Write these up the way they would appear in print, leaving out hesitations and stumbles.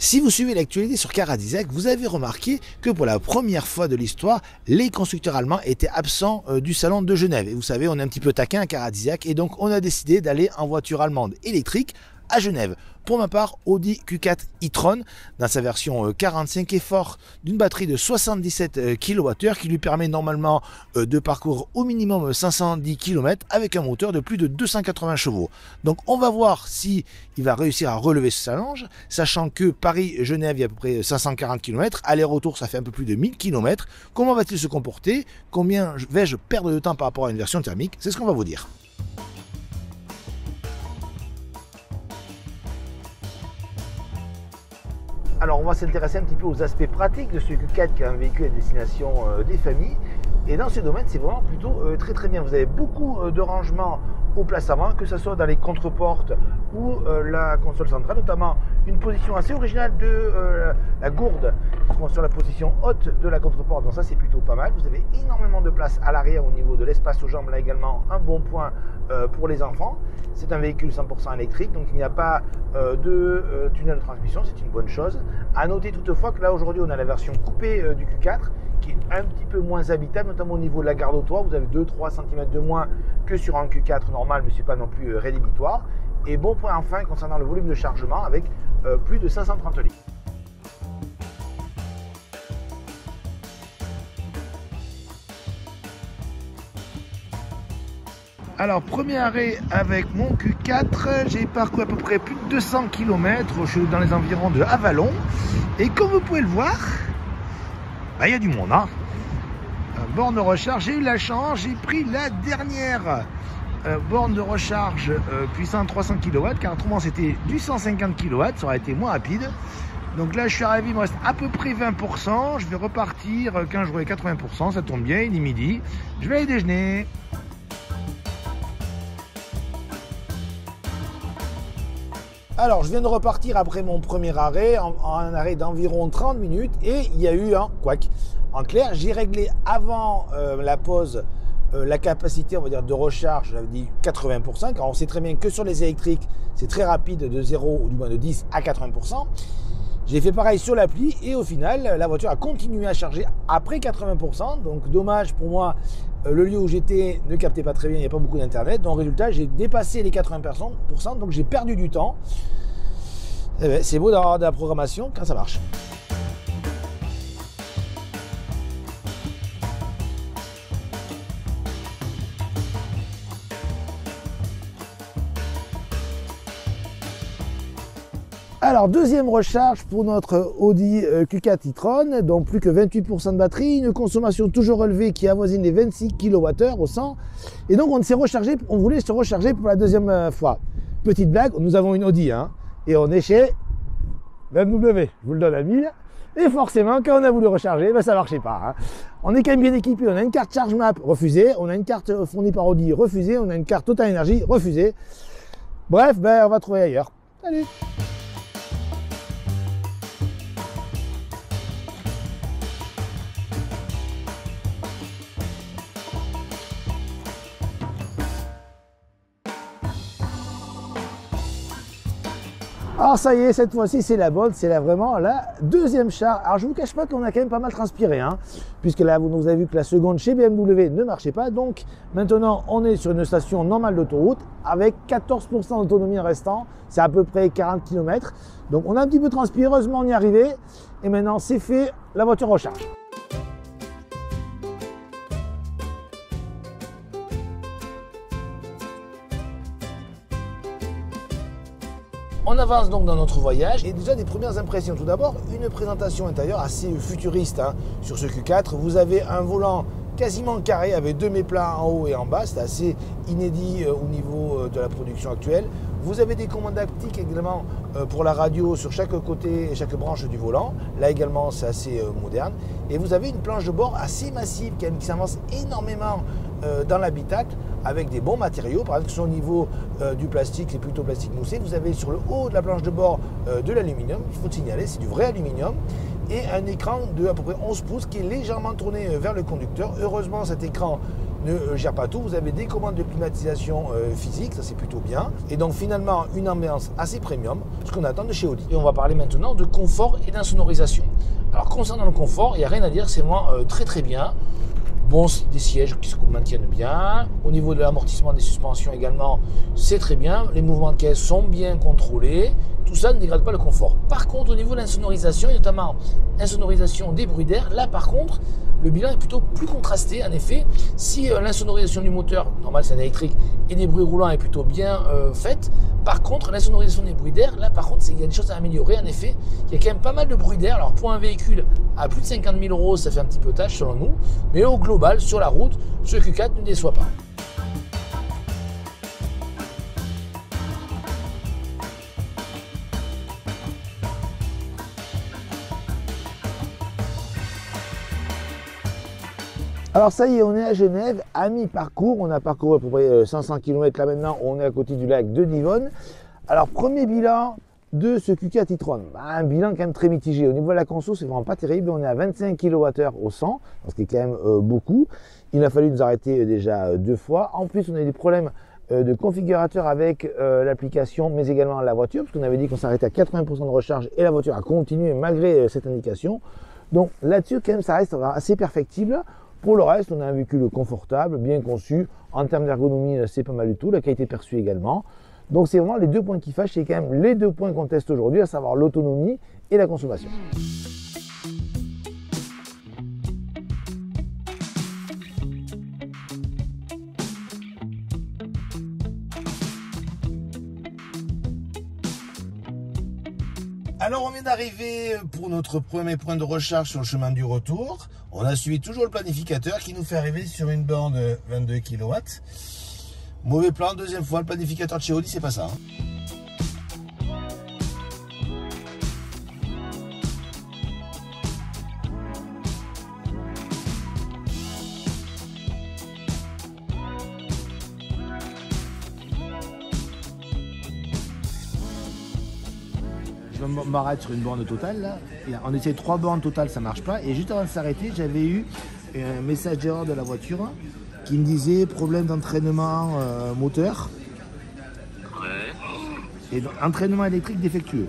Si vous suivez l'actualité sur Car Isaac, vous avez remarqué que pour la première fois de l'histoire, les constructeurs allemands étaient absents du salon de Genève. Et vous savez, on est un petit peu taquin à Car Isaac et donc on a décidé d'aller en voiture allemande électrique à Genève. Pour ma part, Audi Q4 e-tron dans sa version 45 est fort d'une batterie de 77 kWh qui lui permet normalement de parcourir au minimum 510 km avec un moteur de plus de 280 chevaux. Donc on va voir si il va réussir à relever ce challenge, sachant que Paris-Genève il y a à peu près 540 km, aller-retour ça fait un peu plus de 1000 km. Comment va-t-il se comporter? Combien vais-je perdre de temps par rapport à une version thermique? C'est ce qu'on va vous dire. Alors on va s'intéresser un petit peu aux aspects pratiques de ce Q4 qui est un véhicule à destination des familles. Et dans ce domaine, c'est vraiment plutôt très bien. Vous avez beaucoup de rangements aux places avant, que ce soit dans les contreportes ou la console centrale, notamment une position assez originale de la gourde sur la position haute de la contreporte. Donc ça c'est plutôt pas mal. Vous avez énormément de place à l'arrière au niveau de l'espace aux jambes, là également un bon point pour les enfants. C'est un véhicule 100% électrique, donc il n'y a pas de tunnel de transmission, c'est une bonne chose. À noter toutefois que là aujourd'hui on a la version coupée du Q4 qui est un petit peu moins habitable, notamment au niveau de la garde au toit. Vous avez 2-3 cm de moins que sur un Q4 normal, mais ce n'est pas non plus rédhibitoire. Et bon point enfin concernant le volume de chargement avec plus de 530 litres. Alors, premier arrêt avec mon Q4, j'ai parcouru à peu près plus de 200 km, je suis dans les environs de Avallon. Et comme vous pouvez le voir, il y a du monde. Hein. Borne de recharge, j'ai eu la chance, j'ai pris la dernière borne de recharge puissante 300 kW, car autrement c'était du 150 kW, ça aurait été moins rapide. Donc là, je suis arrivé, il me reste à peu près 20%, je vais repartir quand j'aurai 80%, ça tombe bien, il est midi, je vais aller déjeuner. Alors, je viens de repartir après mon premier arrêt, un arrêt d'environ 30 minutes, et il y a eu un couac. En clair, j'ai réglé avant la pause la capacité, on va dire, de recharge, j'avais dit 80%, car on sait très bien que sur les électriques, c'est très rapide de 0 ou du moins de 10 à 80%. J'ai fait pareil sur l'appli et au final, la voiture a continué à charger après 80%. Donc dommage pour moi, le lieu où j'étais ne captait pas très bien, il n'y a pas beaucoup d'internet. Donc résultat, j'ai dépassé les 80%, donc j'ai perdu du temps. C'est beau d'avoir de la programmation quand ça marche. Alors, deuxième recharge pour notre Audi Q4 e-tron, donc plus que 28% de batterie, une consommation toujours relevée qui avoisine les 26 kWh au 100. Et donc, on voulait se recharger pour la deuxième fois. Petite blague, nous avons une Audi, hein, et on est chez BMW, je vous le donne à 1000. Et forcément, quand on a voulu recharger, ça ne marchait pas. Hein. On est quand même bien équipé, on a une carte ChargeMap refusée, on a une carte fournie par Audi refusée, on a une carte Total Energy refusée. Bref, on va trouver ailleurs. Salut! Alors ça y est, cette fois-ci c'est la bonne, c'est vraiment la deuxième charge. Alors je vous cache pas qu'on a quand même pas mal transpiré, hein, puisque là vous avez vu que la seconde chez BMW ne marchait pas. Donc maintenant on est sur une station normale d'autoroute avec 14% d'autonomie en restant, c'est à peu près 40 km. Donc on a un petit peu transpiré, heureusement on y est arrivé. Et maintenant c'est fait, la voiture recharge. On avance donc dans notre voyage et déjà des premières impressions. Tout d'abord, une présentation intérieure assez futuriste hein, sur ce Q4. Vous avez un volant quasiment carré avec deux méplats en haut et en bas. C'est assez inédit au niveau de la production actuelle. Vous avez des commandes haptiques également pour la radio sur chaque côté et chaque branche du volant. Là également, c'est assez moderne. Et vous avez une planche de bord assez massive qui s'avance énormément dans l'habitacle avec des bons matériaux. Par exemple, au niveau du plastique, c'est plutôt plastique moussé. Vous avez sur le haut de la planche de bord de l'aluminium. Il faut le signaler, c'est du vrai aluminium. Et un écran de à peu près 11 pouces qui est légèrement tourné vers le conducteur. Heureusement, cet écran ne gère pas tout. Vous avez des commandes de climatisation physique, ça c'est plutôt bien. Et donc finalement, une ambiance assez premium, ce qu'on attend de chez Audi. Et on va parler maintenant de confort et d'insonorisation. Alors concernant le confort, il n'y a rien à dire, c'est vraiment très bien. Bon, des sièges qui se maintiennent bien. Au niveau de l'amortissement des suspensions également, c'est très bien. Les mouvements de caisse sont bien contrôlés. Tout ça ne dégrade pas le confort. Par contre, au niveau de l'insonorisation, et notamment insonorisation des bruits d'air, là par contre, le bilan est plutôt plus contrasté. En effet, si l'insonorisation du moteur, normal c'est un électrique, et des bruits roulants est plutôt bien faite, par contre, l'insonorisation des bruits d'air, là par contre, il y a des choses à améliorer. En effet, il y a quand même pas mal de bruits d'air. Alors pour un véhicule à plus de 50 000 €, ça fait un petit peu tâche selon nous. Mais au global, sur la route, ce Q4 ne déçoit pas. Alors ça y est, on est à Genève, à mi-parcours. On a parcouru à peu près 500 km là maintenant. On est à côté du lac de Divonne. Alors premier bilan de ce Q4 e-tron. Un bilan quand même très mitigé. Au niveau de la conso, c'est vraiment pas terrible. On est à 25 kWh au 100, ce qui est quand même beaucoup. Il a fallu nous arrêter déjà 2 fois. En plus, on a eu des problèmes de configurateur avec l'application, mais également la voiture, parce qu'on avait dit qu'on s'arrêtait à 80% de recharge et la voiture a continué malgré cette indication. Donc là-dessus, quand même, ça reste assez perfectible. Pour le reste, on a un véhicule confortable, bien conçu. En termes d'ergonomie, c'est pas mal du tout. La qualité perçue également. Donc c'est vraiment les 2 points qui fâchent. C'est quand même les 2 points qu'on teste aujourd'hui, à savoir l'autonomie et la consommation. Alors on vient d'arriver pour notre premier point de recharge sur le chemin du retour. On a suivi toujours le planificateur qui nous fait arriver sur une borne 22 kW. Mauvais plan, deuxième fois, le planificateur de chez Audi, c'est pas ça. Je m'arrête sur une borne totale là. On essaie 3 bornes totales, ça marche pas. Et juste avant de s'arrêter, j'avais eu un message d'erreur de la voiture qui me disait problème d'entraînement moteur. Ouais. Et donc, entraînement électrique défectueux.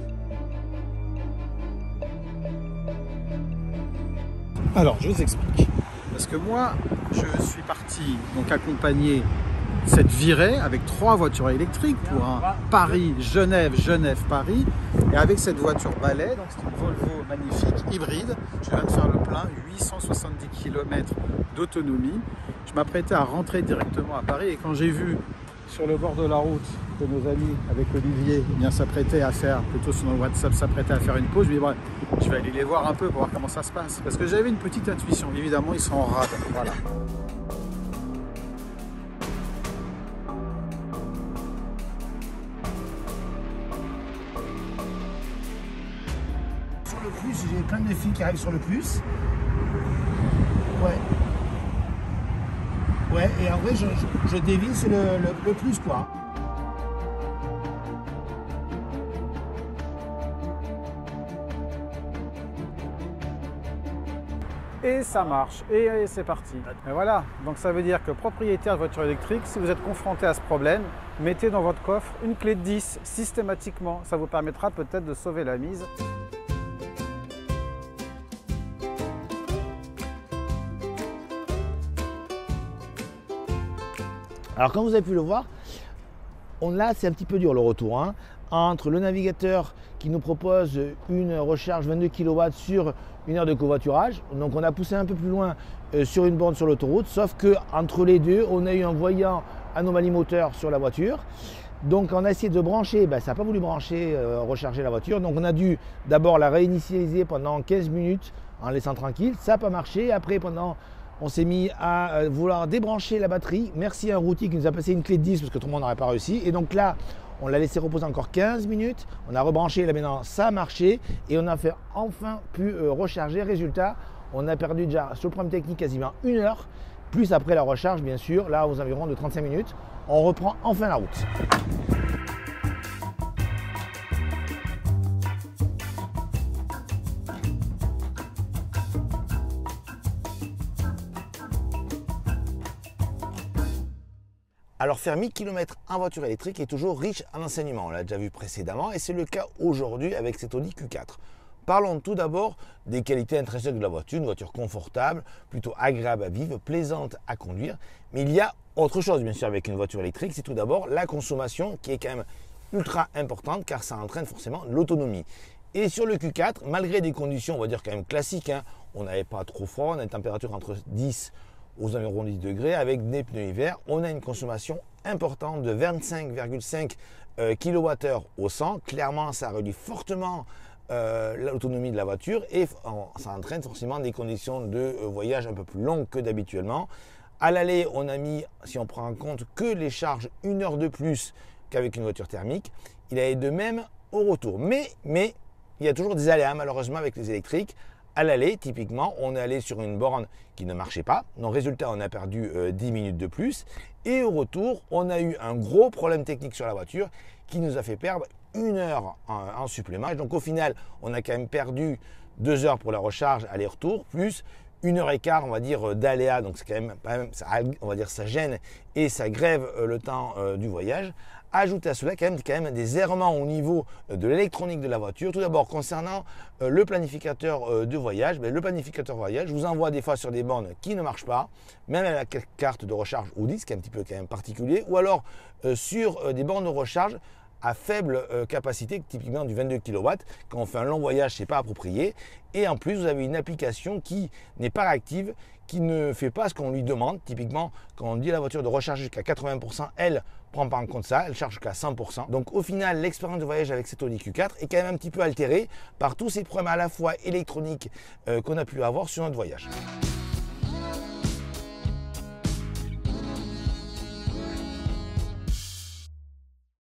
Alors, je vous explique. Parce que moi, je suis parti donc accompagner cette virée avec 3 voitures électriques pour un Paris-Genève, Genève-Paris. Et avec cette voiture balai, donc c'est une Volvo magnifique hybride, je viens de faire le plein, 870 km d'autonomie. Je m'apprêtais à rentrer directement à Paris et quand j'ai vu sur le bord de la route que nos amis avec Olivier s'apprêtaient à faire, plutôt sur notre WhatsApp, s'apprêtaient à faire une pause, je me dis ouais, je vais aller les voir un peu pour voir comment ça se passe. Parce que j'avais une petite intuition, évidemment ils sont en rade, voilà. J'ai plein de filles qui arrivent sur le plus. Ouais. Ouais, et en vrai, je dévisse le plus, quoi. Et ça marche, et c'est parti. Et voilà, donc ça veut dire que propriétaire de voiture électrique, si vous êtes confronté à ce problème, mettez dans votre coffre une clé de 10 systématiquement. Ça vous permettra peut-être de sauver la mise. Alors comme vous avez pu le voir, là c'est un petit peu dur le retour. Hein. Entre le navigateur qui nous propose une recharge 22 kW sur 1 heure de covoiturage, donc on a poussé un peu plus loin sur une borne sur l'autoroute, sauf que entre les deux, on a eu un voyant anomalie moteur sur la voiture. Donc on a essayé de brancher, ça n'a pas voulu brancher, recharger la voiture. Donc on a dû d'abord la réinitialiser pendant 15 minutes en laissant tranquille. Ça n'a pas marché. Après on s'est mis à vouloir débrancher la batterie. Merci à un routier qui nous a passé une clé de 10 parce que tout le monde n'aurait pas réussi. Et donc là, on l'a laissé reposer encore 15 minutes. On a rebranché, là maintenant ça a marché. Et on a enfin pu recharger. Résultat, on a perdu déjà sur le problème technique quasiment 1 heure. Plus après la recharge bien sûr, là aux environs de 35 minutes. On reprend enfin la route. Alors faire 1000 km en voiture électrique est toujours riche en enseignements, on l'a déjà vu précédemment et c'est le cas aujourd'hui avec cette Audi Q4. Parlons tout d'abord des qualités intrinsèques de la voiture, une voiture confortable, plutôt agréable à vivre, plaisante à conduire. Mais il y a autre chose bien sûr avec une voiture électrique, c'est tout d'abord la consommation qui est quand même ultra importante car ça entraîne forcément l'autonomie. Et sur le Q4, malgré des conditions on va dire quand même classiques, on n'avait pas trop froid, on a une température entre 10 aux environs 10 degrés avec des pneus hiver, on a une consommation importante de 25,5 kWh au 100. Clairement ça réduit fortement l'autonomie de la voiture et ça entraîne forcément des conditions de voyage un peu plus longues que d'habituellement. À l'aller, on a mis, si on prend en compte que les charges, 1 heure de plus qu'avec une voiture thermique. Il est de même au retour. Mais il y a toujours des aléas malheureusement avec les électriques. À l'aller, typiquement, on est allé sur une borne qui ne marchait pas. Donc résultat, on a perdu 10 minutes de plus. Et au retour, on a eu un gros problème technique sur la voiture qui nous a fait perdre 1 heure en supplément. Donc au final, on a quand même perdu 2 heures pour la recharge aller-retour, plus 1h15 on va dire d'aléa, donc c'est quand même on va dire ça gêne et ça grève le temps du voyage. Ajouter à cela quand même des errements au niveau de l'électronique de la voiture. Tout d'abord concernant le planificateur de voyage, le planificateur voyage vous envoie des fois sur des bornes qui ne marchent pas, même avec la carte de recharge ou disque, qui est un petit peu quand même particulier, ou alors sur des bornes de recharge à faible capacité, typiquement du 22 kW. Quand on fait un long voyage, ce n'est pas approprié. Et en plus, vous avez une application qui n'est pas réactive, qui ne fait pas ce qu'on lui demande. Typiquement, quand on dit à la voiture de recharger jusqu'à 80%, elle ne prend pas en compte ça, elle charge jusqu'à 100%. Donc au final, l'expérience de voyage avec cette Audi Q4 est quand même un petit peu altérée par tous ces problèmes à la fois électroniques qu'on a pu avoir sur notre voyage.